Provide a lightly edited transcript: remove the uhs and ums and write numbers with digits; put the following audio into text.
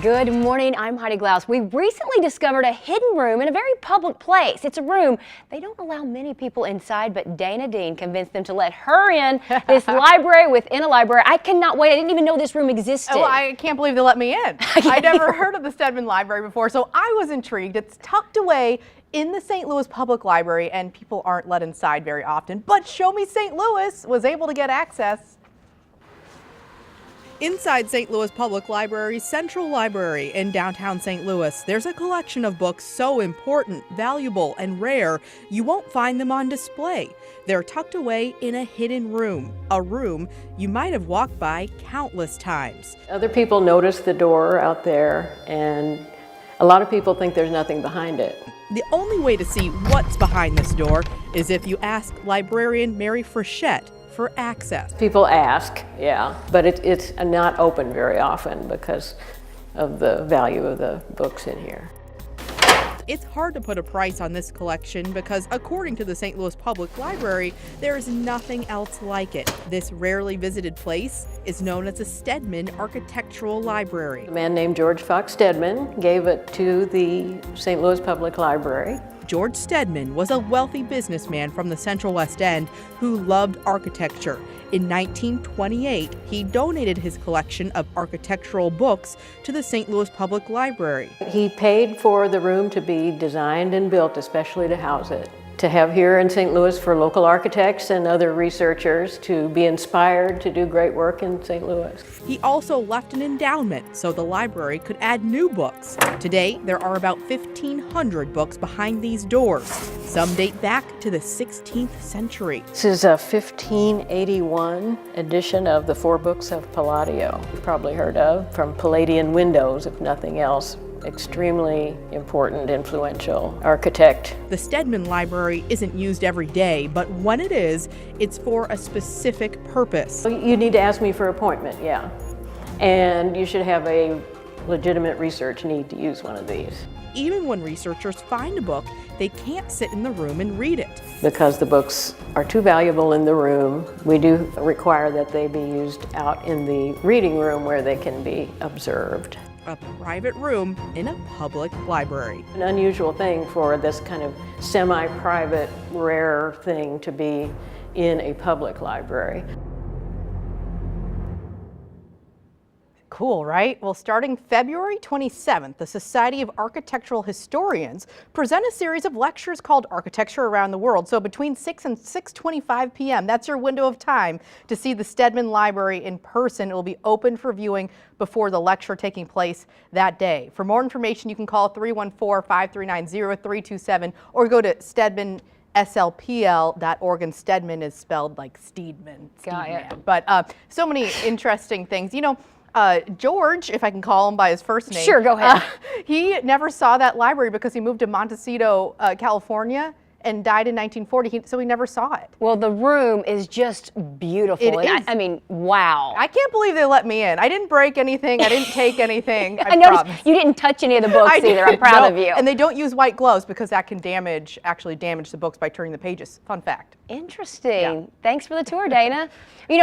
Good morning, I'm Heidi Glaus. We recently discovered a hidden room in a very public place. It's a room they don't allow many people inside, but Dana Dean convinced them to let her in. This library within a library. I cannot wait. I didn't even know this room existed. Well, I can't believe they let me in. I'd never heard of the Stedman Library before, so I was intrigued. It's tucked away in the St. Louis Public Library, and people aren't let inside very often, but Show Me St. Louis was able to get access. Inside St. Louis Public Library's Central Library in downtown St. Louis, there's a collection of books so important, valuable, and rare, you won't find them on display. They're tucked away in a hidden room, a room you might have walked by countless times. Other people notice the door out there, and a lot of people think there's nothing behind it. The only way to see what's behind this door is if you ask librarian Mary Frechette for access. People ask, yeah, but it's not open very often because of the value of the books in here. It's hard to put a price on this collection because, according to the St. Louis Public Library, there is nothing else like it. This rarely visited place is known as a Stedman Architectural Library. A man named George Fox Stedman gave it to the St. Louis Public Library. George Stedman was a wealthy businessman from the Central West End who loved architecture. In 1928, he donated his collection of architectural books to the St. Louis Public Library. He paid for the room to be designed and built especially to house it. To have here in St. Louis for local architects and other researchers to be inspired to do great work in St. Louis. He also left an endowment so the library could add new books. Today, there are about 1,500 books behind these doors. Some date back to the 16th century. This is a 1581 edition of the Four Books of Palladio. You've probably heard of, from Palladian windows, if nothing else. Extremely important, influential architect. The Stedman Library isn't used every day, but when it is, it's for a specific purpose. You need to ask me for an appointment, yeah. And you should have a legitimate research need to use one of these. Even when researchers find a book, they can't sit in the room and read it. Because the books are too valuable in the room, we do require that they be used out in the reading room where they can be observed. A private room in a public library. An unusual thing for this kind of semi-private, rare thing to be in a public library. Cool, right? Well, starting February 27th, the Society of Architectural Historians present a series of lectures called Architecture Around the World. So between 6 and 6:25 p.m., that's your window of time to see the Stedman Library in person. It will be open for viewing before the lecture taking place that day. For more information, you can call 314-539-0327 or go to StedmanSLPL.org, and Stedman is spelled like Steedman. But so many interesting things. You know, George, if I can call him by his first name. Sure, go ahead. He never saw that library because he moved to Montecito, California, and died in 1940, so he never saw it. Well, the room is just beautiful. It is. I mean, wow. I can't believe they let me in. I didn't break anything. I didn't take anything. I noticed you didn't touch any of the books either. I'm proud of you. And they don't use white gloves because that can actually damage the books by turning the pages. Fun fact. Interesting. Yeah. Thanks for the tour, Dana. You know,